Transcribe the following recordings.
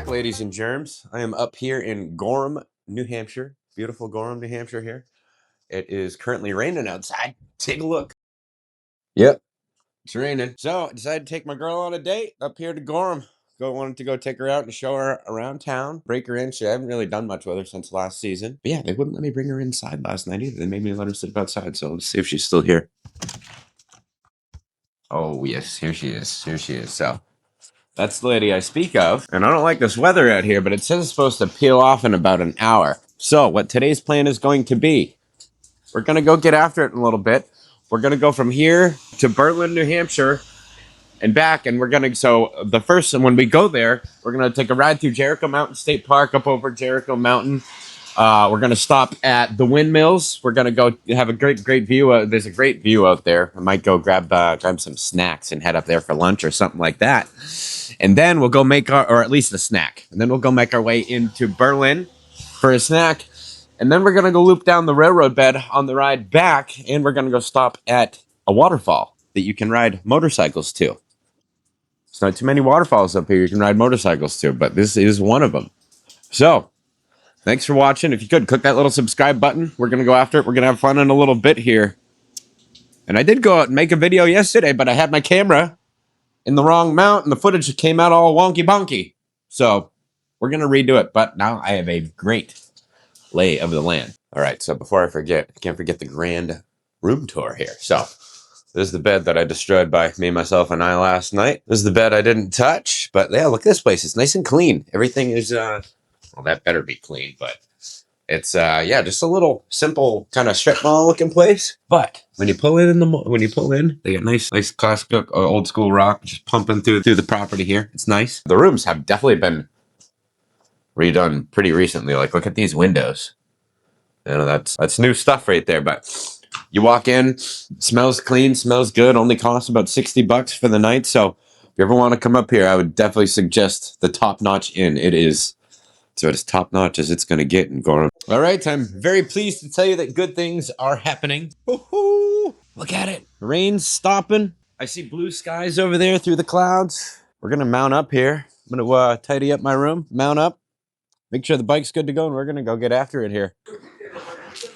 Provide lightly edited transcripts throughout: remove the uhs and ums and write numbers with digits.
back, ladies and germs. I am up here in Gorham, New Hampshire. Beautiful Gorham, New Hampshire here. It is currently raining outside. Take a look. Yep, it's raining. So I decided to take my girl on a date up here to Gorham. Wanted to go take her out and show her around town. Break her in. I haven't really done much with her since last season. But yeah, they wouldn't let me bring her inside last night either. They made me let her sit outside. So let's see if she's still here. Oh yes, here she is. Here she is. So that's the lady I speak of. And I don't like this weather out here, but it says it's supposed to peel off in about an hour. So what today's plan is going to be, we're going to go get after it in a little bit. We're going to go from here to Berlin, New Hampshire and back. And we're going to, so the first, and when we go there, we're going to take a ride through Jericho Mountain State Park up over Jericho Mountain. We're going to stop at the windmills. We're going to go have a great view. There's a great view out there. I might go grab some snacks and head up there for lunch or something like that. And then we'll go make or at least a snack. And then we'll go make our way into Berlin for a snack. And then we're going to go loop down the railroad bed on the ride back. And we're going to go stop at a waterfall that you can ride motorcycles to. There's not too many waterfalls up here you can ride motorcycles to, but this is one of them. So thanks for watching. If you could, click that little subscribe button. We're going to go after it. We're going to have fun in a little bit here. And I did go out and make a video yesterday, but I had my camera in the wrong mount, and the footage came out all wonky bonky. So we're going to redo it, but now I have a great lay of the land. All right, so before I forget, I can't forget the grand room tour here. So this is the bed that I destroyed by me, myself, and I last night. This is the bed I didn't touch, but yeah, look at this place. It's nice and clean. Everything is, well, that better be clean, but it's, yeah, just a little simple kind of strip mall looking place. But when you pull in, they got nice classic old school rock just pumping through the property here. It's nice. The rooms have definitely been redone pretty recently. Like, look at these windows. You know, that's new stuff right there. But you walk in, smells clean, smells good. Only costs about $60 for the night. So if you ever want to come up here, I would definitely suggest the Top Notch Inn. It is. So it's top notch as it's going to get in Gorham. All right, I'm very pleased to tell you that good things are happening. Woohoo! Look at it. Rain's stopping. I see blue skies over there through the clouds. We're going to mount up here. I'm going to tidy up my room, mount up, make sure the bike's good to go, and we're going to go get after it here.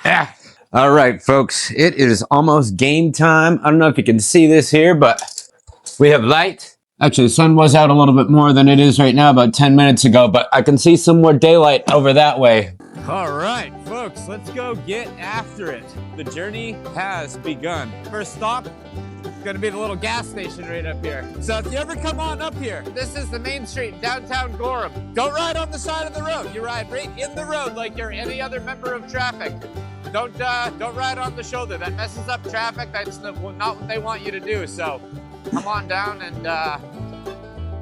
Ah. All right, folks, it is almost game time. I don't know if you can see this here, but we have light. Actually, the sun was out a little bit more than it is right now, about 10 minutes ago, but I can see some more daylight over that way. All right, folks, let's go get after it. The journey has begun. First stop, it's gonna be the little gas station right up here. So if you ever come on up here, this is the main street, downtown Gorham. Don't ride on the side of the road. You ride right in the road like you're any other member of traffic. Don't ride on the shoulder. That messes up traffic. That's not what they want you to do. So come on down and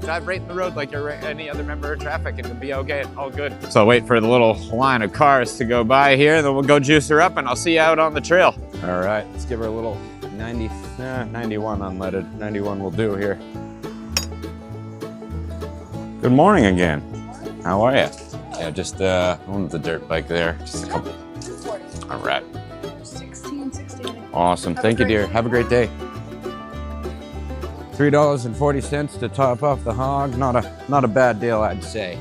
drive right in the road like you're any other member of traffic, and it'll be okay, all good. So I'll wait for the little line of cars to go by here, and then we'll go juice her up, and I'll see you out on the trail. All right, let's give her a little 91 unleaded. 91 will do here. Good morning again. How are you? Yeah, just own the dirt bike there. Just a couple. All right. 16. Awesome. Thank you, dear. Have a great day. $3.40 to top off the hog. Not a bad deal, I'd say.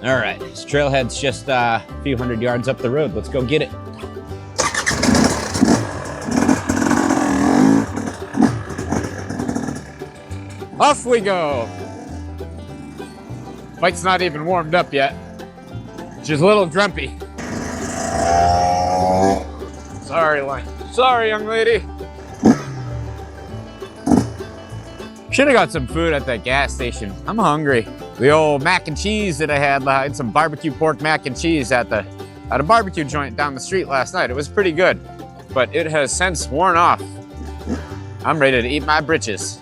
All right, this trailhead's just a few hundred yards up the road. Let's go get it. Off we go. Bike's not even warmed up yet. She's a little grumpy. Sorry, young lady. Should have got some food at that gas station. I'm hungry. The old mac and cheese that I had some barbecue pork mac and cheese at a barbecue joint down the street last night. It was pretty good, but it has since worn off. I'm ready to eat my britches.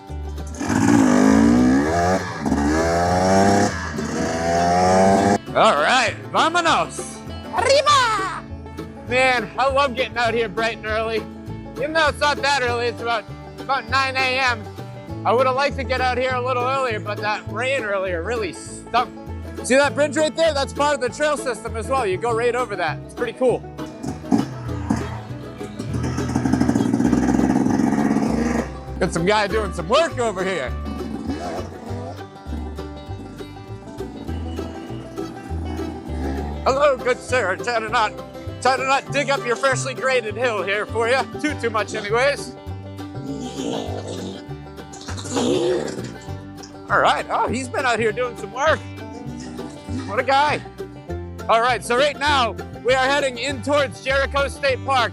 All right, vámonos. Arriba! Man, I love getting out here bright and early. Even though it's not that early, it's about 9 a.m. I would have liked to get out here a little earlier, but that rain earlier really stunk. See that bridge right there? That's part of the trail system as well. You go right over that. It's pretty cool. Got some guy doing some work over here. Hello, good sir. Try to not dig up your freshly graded hill here for you. Too much anyways. All right. Oh, he's been out here doing some work. What a guy. All right, so right now we are heading in towards Jericho State Park.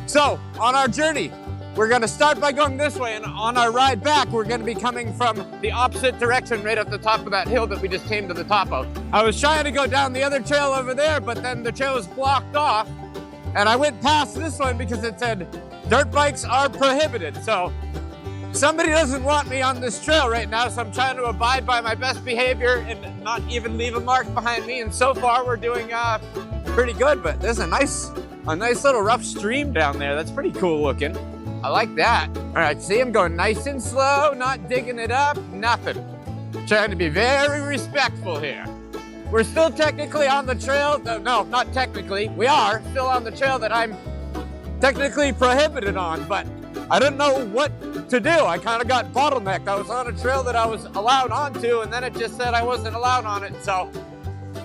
So on our journey, we're gonna start by going this way, and on our ride back, we're gonna be coming from the opposite direction right at the top of that hill that we just came to the top of. I was trying to go down the other trail over there, but then the trail was blocked off, and I went past this one because it said dirt bikes are prohibited. So somebody doesn't want me on this trail right now, so I'm trying to abide by my best behavior and not even leave a mark behind me. And so far we're doing pretty good, but there's a nice little rough stream down there. That's pretty cool looking. I like that. All right, see, I'm going nice and slow, not digging it up, nothing. Trying to be very respectful here. We're still technically on the trail. No, not technically. We are still on the trail that I'm technically prohibited on, but I didn't know what to do. I kind of got bottlenecked. I was on a trail that I was allowed onto, and then it just said I wasn't allowed on it. So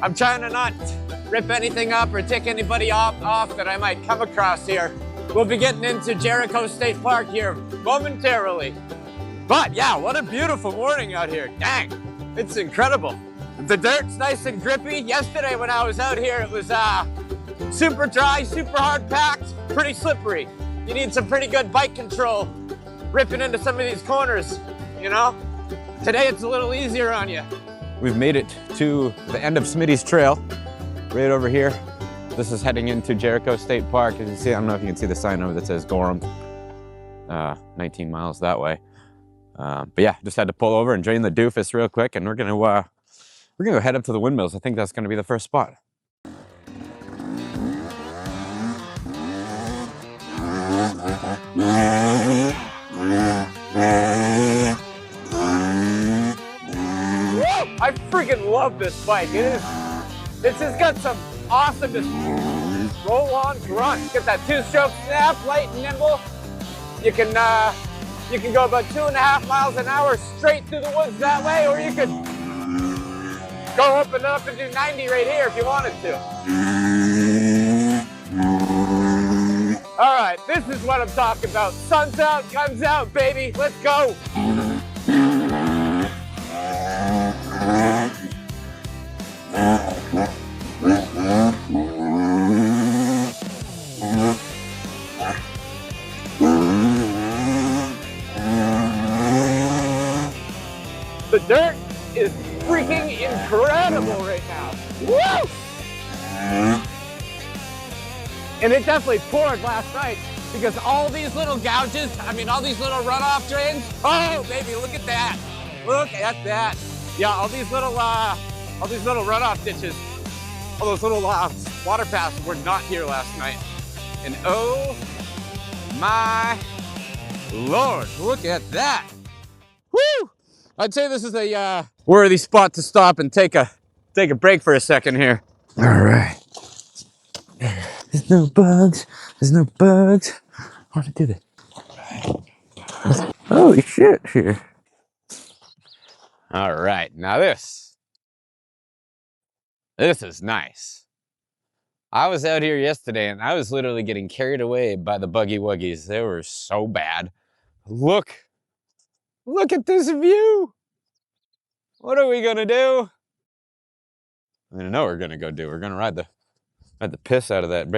I'm trying to not rip anything up or tick anybody off that I might come across here. We'll be getting into Jericho State Park here momentarily. But yeah, what a beautiful morning out here. Dang, it's incredible. The dirt's nice and grippy. Yesterday when I was out here, it was super dry, super hard packed, pretty slippery. You need some pretty good bike control ripping into some of these corners, you know? Today it's a little easier on you. We've made it to the end of Smitty's trail, right over here. This is heading into Jericho State Park. As you see, I don't know if you can see the sign over that says Gorham, 19 miles that way. But yeah, just had to pull over and drain the doofus real quick, and we're gonna go head up to the windmills. I think that's gonna be the first spot. I freaking love this bike. It's just got some awesome just roll on grunt. Get that 2-stroke snap, light and nimble. You can go about 2.5 miles an hour straight through the woods that way, or you could go up and do 90 right here if you wanted to. All right, this is what I'm talking about. Sun's out, guns out, baby. Let's go. The dirt is freaking incredible right now. Woo! And it definitely poured last night because all these little gouges, all these little runoff drains. Oh, baby, look at that. Look at that. Yeah, all these little runoff ditches, all those little water paths were not here last night. And oh my Lord, look at that. Woo! I'd say this is a worthy spot to stop and take a break for a second here. All right. There's no bugs. There's no bugs. How to do this? Holy shit here. All right, now this is nice. I was out here yesterday and I was literally getting carried away by the buggy wuggies. They were so bad. Look at this view. What are we gonna do? I know what we're gonna go do. We're gonna ride the piss out of that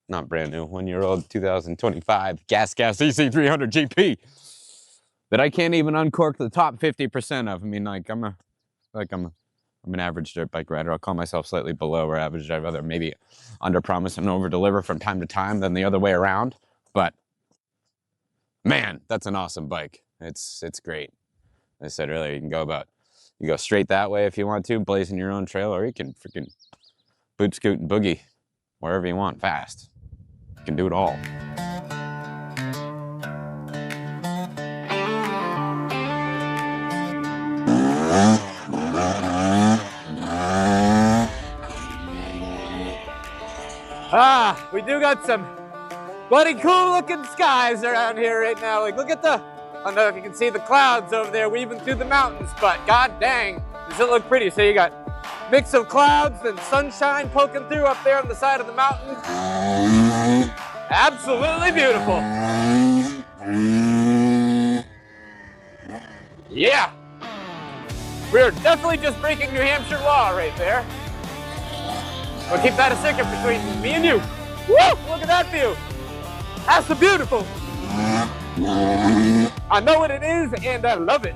not brand new, 1-year-old 2025 Gasgas EC300 GP that I can't even uncork the top 50% of. I'm an average dirt bike rider. I'll call myself slightly below or average. I'd rather maybe under promise and over deliver from time to time than the other way around. But man, that's an awesome bike. It's great. As I said earlier, you go straight that way if you want to, blazing your own trail, or you can freaking boot, scoot, and boogie wherever you want fast. You can do it all. We do got some bloody cool looking skies around here right now. Like, look at I don't know if you can see the clouds over there weaving through the mountains, but god dang, does it look pretty. So you got Mix of clouds and sunshine poking through up there on the side of the mountain. Absolutely beautiful. Yeah. We're definitely just breaking New Hampshire law right there. We'll keep that a secret between me and you. Woo! Look at that view. That's so beautiful. I know what it is and I love it.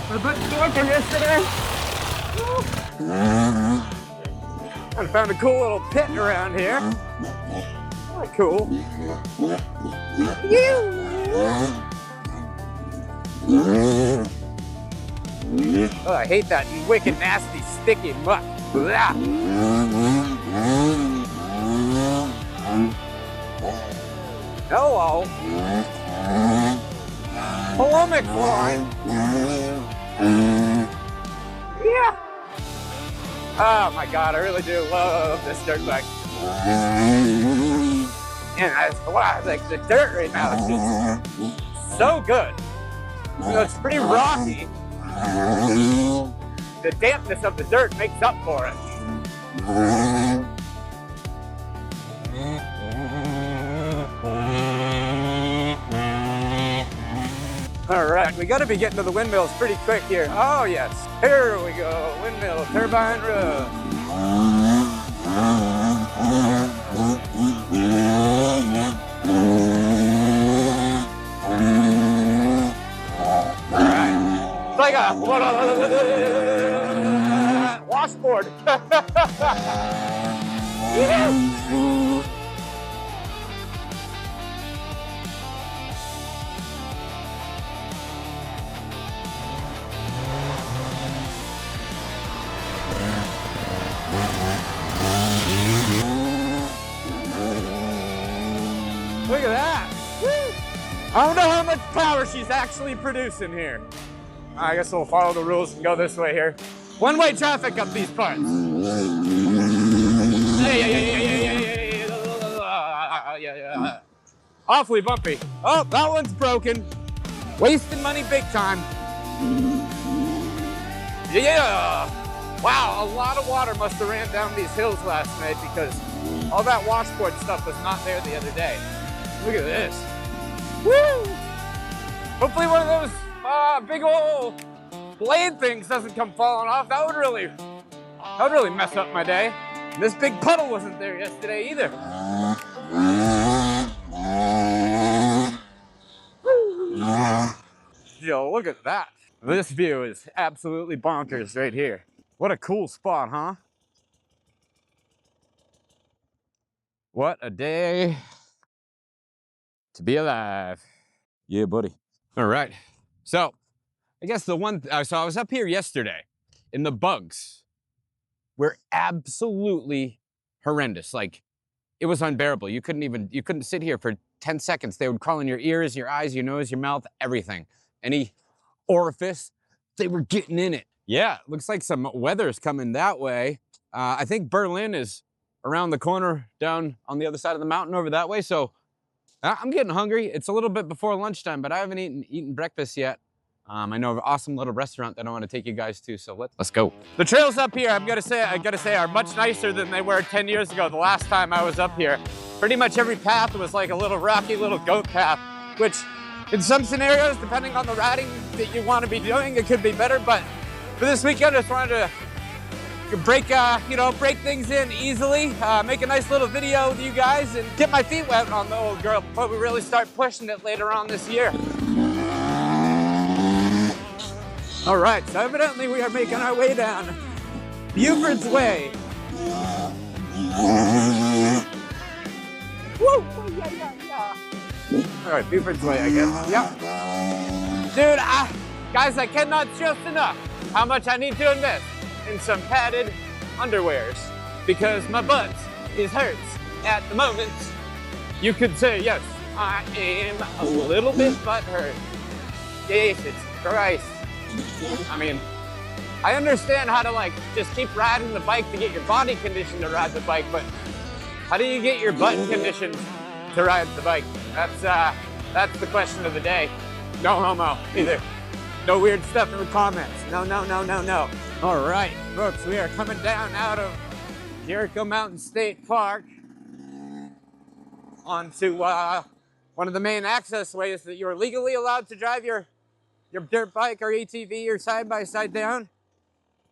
I put snorkeling yesterday. I found a cool little pit around here. Oh, cool. Oh, I hate that wicked, nasty, sticky muck. Blah. Hello. Panoramic line. Yeah. Oh my God, I really do love this dirt bike. And wow, like the dirt right now is just so good. You know, it's pretty rocky. The dampness of the dirt makes up for it. All right, we gotta be getting to the windmills pretty quick here. Oh yes, here we go, windmill, turbine roof. All right, it's like a washboard. Yeah. Look at that. Woo. I don't know how much power she's actually producing here. I guess we'll follow the rules and go this way here. One-way traffic up these parts. Yeah. Awfully bumpy. Oh, that one's broken. Wasting money big time. Yeah. Wow, a lot of water must have ran down these hills last night because all that washboard stuff was not there the other day. Look at this. Woo! Hopefully one of those big old blade things doesn't come falling off. That would really mess up my day. And this big puddle wasn't there yesterday either. Yo, look at that. This view is absolutely bonkers right here. What a cool spot, huh? What a day to be alive. Yeah, buddy. All right. So I guess so I was up here yesterday and the bugs were absolutely horrendous. Like it was unbearable. You couldn't sit here for 10 seconds. They would crawl in your ears, your eyes, your nose, your mouth, everything. Any orifice, they were getting in it. Yeah, looks like some weather's coming that way. I think Berlin is around the corner down on the other side of the mountain over that way. So I'm getting hungry. It's a little bit before lunchtime, but I haven't eaten breakfast yet. I know of an awesome little restaurant that I want to take you guys to, so let's go. The trails up here, I gotta say, are much nicer than they were 10 years ago, the last time I was up here. Pretty much every path was like a little rocky little goat path, which in some scenarios, depending on the riding that you want to be doing, it could be better, but for this weekend, I just wanted to break things in easily, make a nice little video with you guys and get my feet wet on the old girl before we really start pushing it later on this year. All right, so evidently we are making our way down Buford's Way. Woo! Yeah. All right, Buford's Way, I guess. Yep. Dude, guys, I cannot stress enough how much I need to invest in some padded underwears because my butt hurts at the moment. You could say, yes, I am a little bit butt hurt. Jesus Christ. I mean, I understand how to just keep riding the bike to get your body conditioned to ride the bike, but how do you get your butt conditioned to ride the bike? That's the question of the day. No homo either. No weird stuff in the comments. No. All right, folks, we are coming down out of Jericho Mountain State Park onto one of the main access ways that you're legally allowed to drive your dirt bike or ATV or side-by-side down.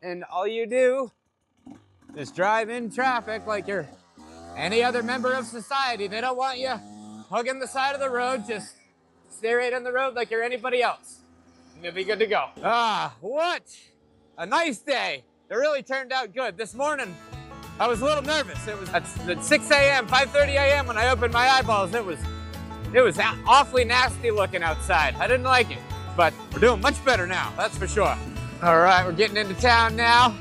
And all you do is drive in traffic like you're any other member of society. They don't want you hugging the side of the road. Just stay right on the road like you're anybody else. And you'll be good to go. What a nice day. It really turned out good. This morning, I was a little nervous. It was at 6 a.m., 5:30 a.m. when I opened my eyeballs. It was awfully nasty looking outside. I didn't like it, but we're doing much better now, that's for sure. All right, we're getting into town now.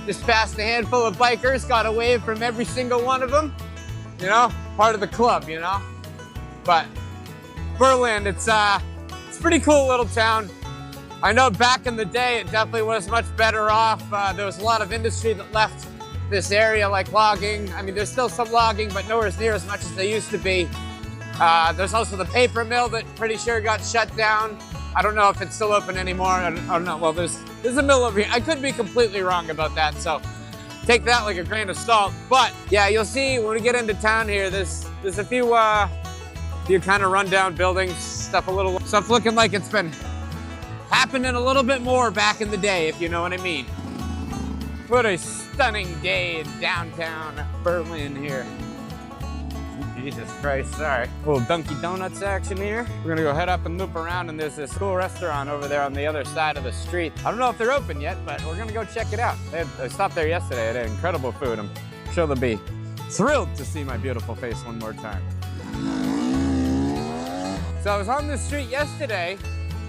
Just passed a handful of bikers, got a wave from every single one of them. You know, part of the club, you know? But Berlin, it's a pretty cool little town. I know back in the day, it definitely was much better off. There was a lot of industry that left this area, like logging. I mean, there's still some logging, but nowhere near as much as they used to be. There's also the paper mill that pretty sure got shut down. I don't know if it's still open anymore. I don't know. Well, there's a mill over here. I could be completely wrong about that, so take that like a grain of salt. But yeah, you'll see when we get into town here, there's a few kind of rundown buildings, stuff looking like it's been happening a little bit more back in the day, if you know what I mean. What a stunning day in downtown Berlin here. Jesus Christ, sorry. A little Dunkin' Donuts action here. We're gonna go head up and loop around, and there's this cool restaurant over there on the other side of the street. I don't know if they're open yet, but we're gonna go check it out. I stopped there yesterday. They had incredible food. I'm sure they'll be thrilled to see my beautiful face one more time. So I was on this street yesterday,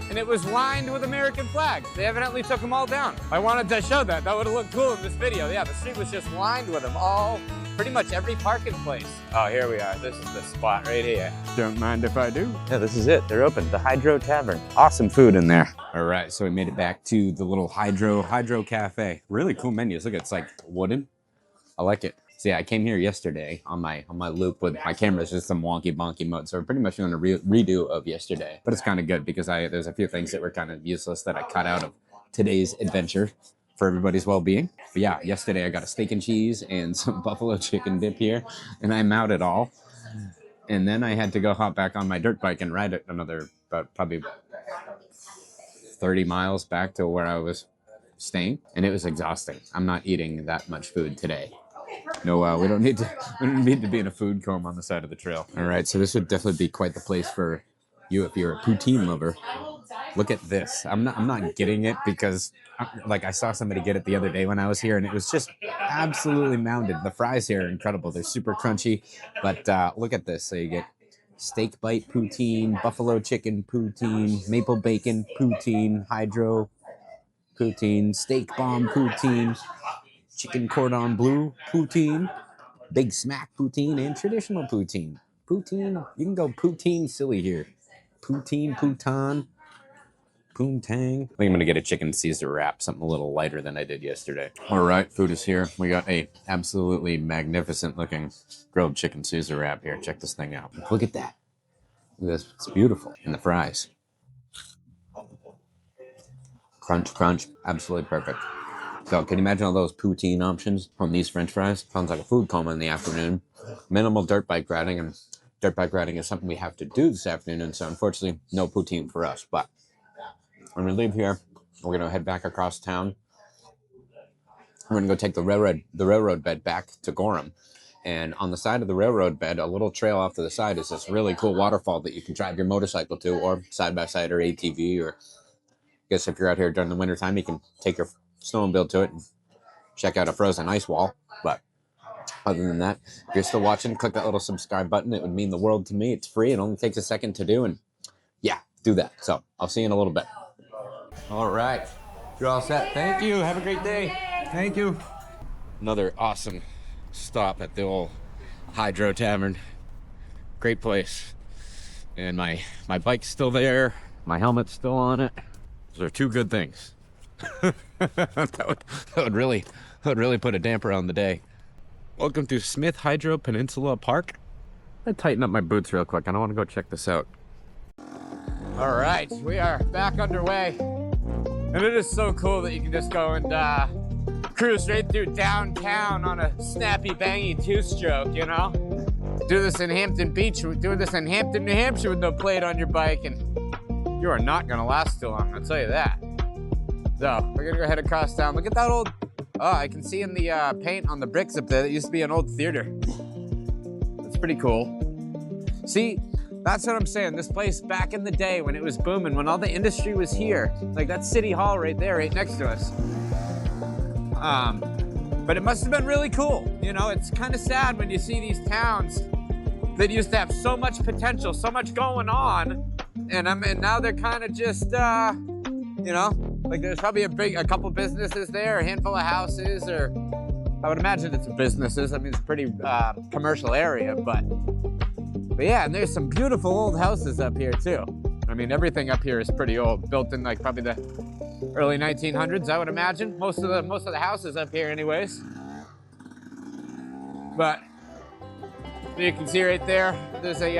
and it was lined with American flags. They evidently took them all down. I wanted to show that. That would have looked cool in this video. Yeah, the street was just lined with them all. Pretty much every parking place. Oh, here we are. This is the spot right here. Don't mind if I do. Yeah, this is it. They're open. The Hydro Tavern. Awesome food in there. All right, so we made it back to the little Hydro Cafe. Really cool menus. Look, it's like wooden. I like it. So yeah, I came here yesterday on my loop with my camera's just some wonky bonky mode. So we're pretty much doing a redo of yesterday. But it's kind of good because there's a few things that were kind of useless that I cut out of today's adventure for everybody's well-being. But yeah, yesterday I got a steak and cheese and some buffalo chicken dip here, and I mowed it all. And then I had to go hop back on my dirt bike and ride it another probably 30 miles back to where I was staying, and it was exhausting. I'm not eating that much food today. No, we don't need to be in a food coma on the side of the trail. All right, so this would definitely be quite the place for you if you're a poutine lover. Look at this. I'm not getting it because like I saw somebody get it the other day when I was here, and it was just absolutely mounded. The fries here are incredible. They're super crunchy, but look at this. So you get steak bite poutine, buffalo chicken poutine, maple bacon poutine, hydro poutine, steak bomb poutine, chicken cordon bleu poutine, big smack poutine, and traditional poutine. Poutine, you can go poutine silly here. Poutine, pouton, poontang. I think I'm gonna get a chicken Caesar wrap, something a little lighter than I did yesterday. All right, food is here. We got a absolutely magnificent looking grilled chicken Caesar wrap here. Check this thing out. Look at that. Look at this, it's beautiful. And the fries. Crunch, crunch, absolutely perfect. So can you imagine all those poutine options on these French fries? Sounds like a food coma in the afternoon. Minimal dirt bike riding, and dirt bike riding is something we have to do this afternoon, and so unfortunately, no poutine for us. But when we leave here, we're gonna head back across town. We're gonna go take the railroad bed back to Gorham. And on the side of the railroad bed, a little trail off to the side is this really cool waterfall that you can drive your motorcycle to, or side-by-side or ATV, or I guess if you're out here during the wintertime, you can take your snowmobile to it and check out a frozen ice wall. But other than that, if you're still watching, click that little subscribe button. It would mean the world to me. It's free. It only takes a second to do. And yeah, do that. So I'll see you in a little bit. All right. You're all set. Thank you. Have a great day. Thank you. Another awesome stop at the old Hydro Tavern. Great place. And my bike's still there. My helmet's still on it. Those are two good things. that would really put a damper on the day. Welcome to Smith Hydro Peninsula Park. I'll tighten up my boots real quick. I don't want to go check this out. All right, we are back underway. And it is so cool that you can just go and cruise right through downtown on a snappy, bangy two-stroke, you know? Do this in Hampton Beach, do this in Hampton, New Hampshire with no plate on your bike, and you are not gonna last too long, I'll tell you that. So, we're gonna go ahead across town. Look at that old, oh, I can see in the paint on the bricks up there, that used to be an old theater. That's pretty cool. See, that's what I'm saying. This place back in the day when it was booming, when all the industry was here, like that City Hall right there, right next to us. But it must have been really cool. You know, it's kind of sad when you see these towns that used to have so much potential, so much going on, and now they're kind of just, you know, like there's probably a couple businesses there, a handful of houses, or I would imagine it's businesses. I mean, it's a pretty commercial area, but yeah, and there's some beautiful old houses up here too. I mean, everything up here is pretty old, built in like probably the early 1900s, I would imagine. Most of the houses up here anyways. But you can see right there, there's a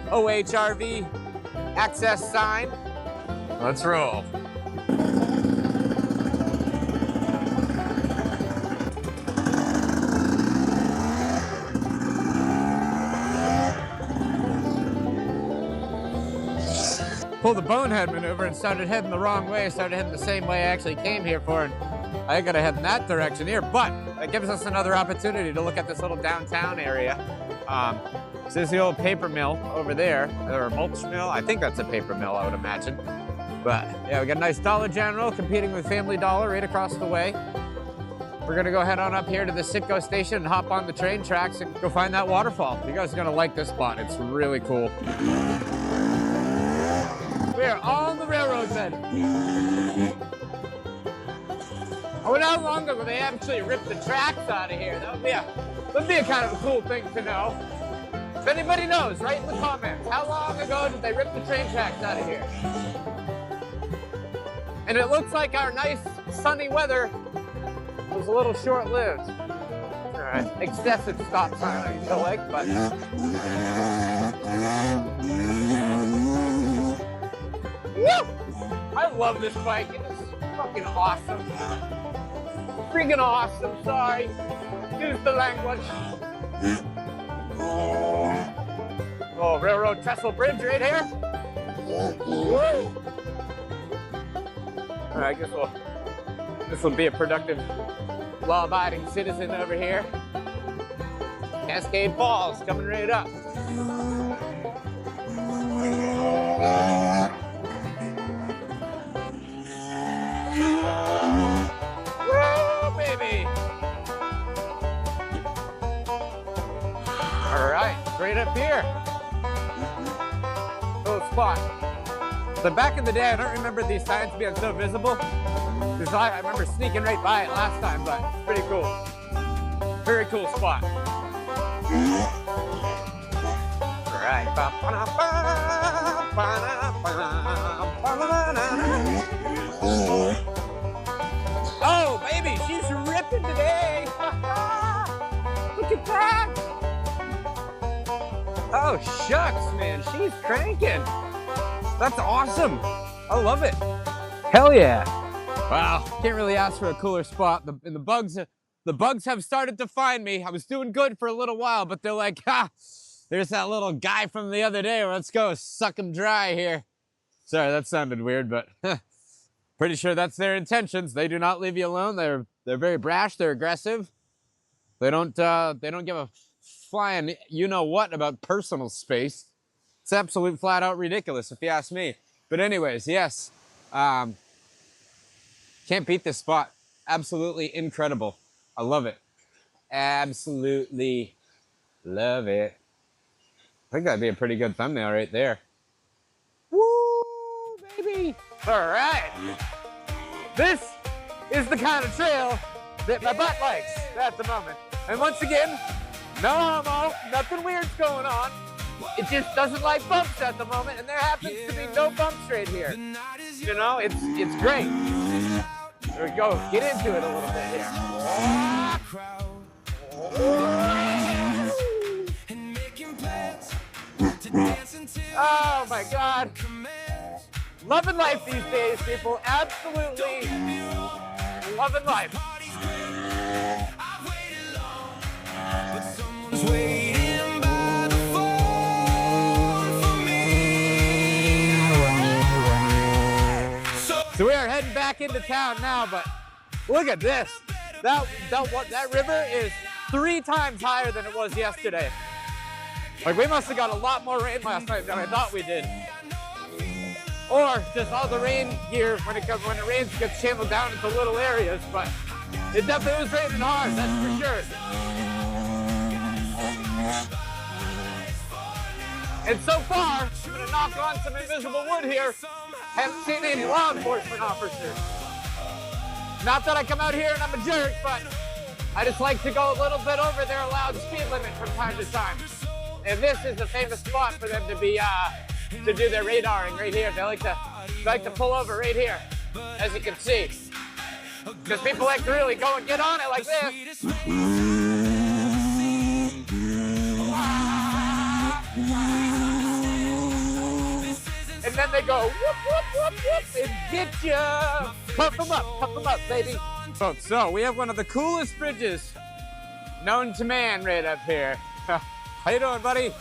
OHRV access sign. Let's roll. Pulled the bonehead maneuver and started heading the wrong way, started heading the same way I actually came here for, and I gotta head in that direction here, but that gives us another opportunity to look at this little downtown area. So there's the old paper mill over there, or a mulch mill. I think that's a paper mill, I would imagine. But yeah, we got a nice Dollar General competing with Family Dollar right across the way. We're gonna go head on up here to the Citgo station and hop on the train tracks and go find that waterfall. You guys are gonna like this spot, it's really cool. We are on the railroad bed. I wonder how long ago they actually ripped the tracks out of here. That would be a kind of a cool thing to know. If anybody knows, write in the comments. How long ago did they rip the train tracks out of here? And it looks like our nice sunny weather was a little short-lived. All right, excessive stop sign, I feel like, but. Woo! I love this bike. It is fucking awesome. Freaking awesome, sorry. Excuse the language. Oh, railroad trestle bridge right here. Woo! All right, I guess this will be a productive, law-abiding citizen over here. Cascade Falls coming right up. Woo, baby! All right, right up here. Little spot. So back in the day, I don't remember these signs being so visible. I remember sneaking right by it last time, but pretty cool. Very cool spot. All right. Oh, baby, she's ripping today. Look at that. Oh, shucks, man, she's cranking. That's awesome. I love it. Hell yeah. Wow, can't really ask for a cooler spot. The bugs have started to find me. I was doing good for a little while, but they're like, ha, there's that little guy from the other day. Let's go suck him dry here. Sorry, that sounded weird, but pretty sure that's their intentions. They do not leave you alone. They're very brash. They're aggressive. They don't give a flying you know what about personal space. It's absolute flat out ridiculous if you ask me. But anyways, yes. Can't beat this spot. Absolutely incredible. I love it. Absolutely love it. I think that'd be a pretty good thumbnail right there. Woo, baby. All right. This is the kind of trail that my butt likes at the moment. And once again, no homo, nothing weird's going on. It just doesn't like bumps at the moment, and there happens to be no bumps right here. You know, it's great. There we go. Get into it a little bit here. Oh my God. Loving life these days, people. Absolutely loving life. So we are heading back into town now, but look at this. That river is 3 times higher than it was yesterday. Like, we must have got a lot more rain last night than I thought we did. Or just all the rain gear when the rain gets channeled down into little areas, but it definitely was raining hard, that's for sure. And so far, I'm gonna knock on some invisible wood here. Haven't seen any law enforcement officers. Not that I come out here and I'm a jerk, but I just like to go a little bit over their allowed speed limit from time to time. And this is a famous spot for them to be to do their radaring right here. They like to pull over right here, as you can see. Because people like to really go and get on it like this. And then they go whoop, whoop, whoop, whoop, and get ya. Pump them up, baby. Folks, so we have one of the coolest bridges known to man right up here. How you doing, buddy?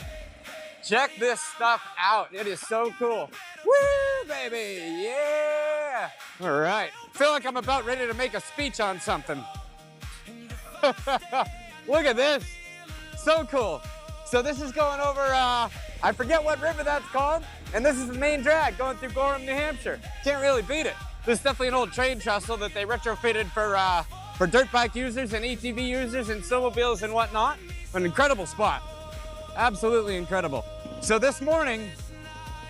Check this stuff out. It is so cool. Woo, baby, yeah. All right, I feel like I'm about ready to make a speech on something. Look at this, so cool. So this is going over, I forget what river that's called, and this is the main drag going through Gorham, New Hampshire. Can't really beat it. This is definitely an old train trestle that they retrofitted for dirt bike users and ATV users and snowmobiles and whatnot. An incredible spot. Absolutely incredible. So this morning,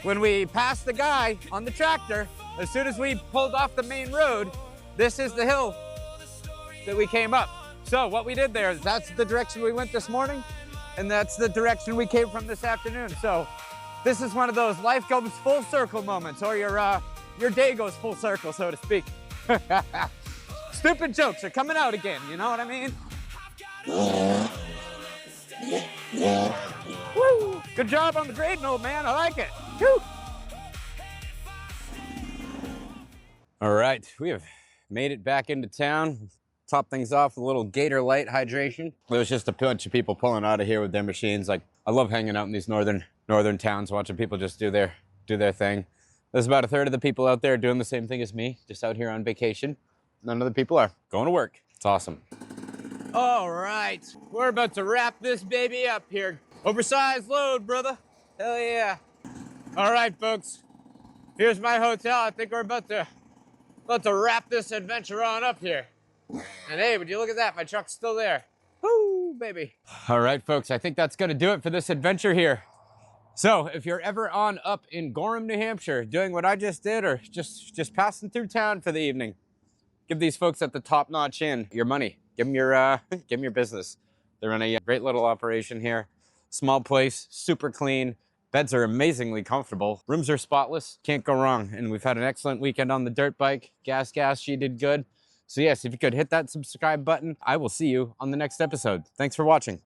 when we passed the guy on the tractor, as soon as we pulled off the main road, this is the hill that we came up. So what we did there is that's the direction we went this morning, and that's the direction we came from this afternoon. So this is one of those life goes full circle moments, or your day goes full circle, so to speak. Stupid jokes are coming out again, you know what I mean? Woo! Good job on the grading, old man. I like it. Woo! All right, we have made it back into town. Top things off with a little Gator Light hydration. There was just a bunch of people pulling out of here with their machines. Like, I love hanging out in these northern towns, watching people just do their thing. There's about a third of the people out there doing the same thing as me, just out here on vacation. None of the people are going to work. It's awesome. All right, we're about to wrap this baby up here. Oversized load, brother. Hell yeah. All right, folks. Here's my hotel. I think we're about to wrap this adventure on up here. And hey, would you look at that? My truck's still there. Woo, baby. All right, folks. I think that's going to do it for this adventure here. So if you're ever on up in Gorham, New Hampshire, doing what I just did, or just passing through town for the evening, give these folks at the Top Notch Inn your money. Give them your business. They run a great little operation here. Small place, super clean. Beds are amazingly comfortable. Rooms are spotless. Can't go wrong. And we've had an excellent weekend on the dirt bike. Gasgas, she did good. So yes, if you could hit that subscribe button, I will see you on the next episode. Thanks for watching.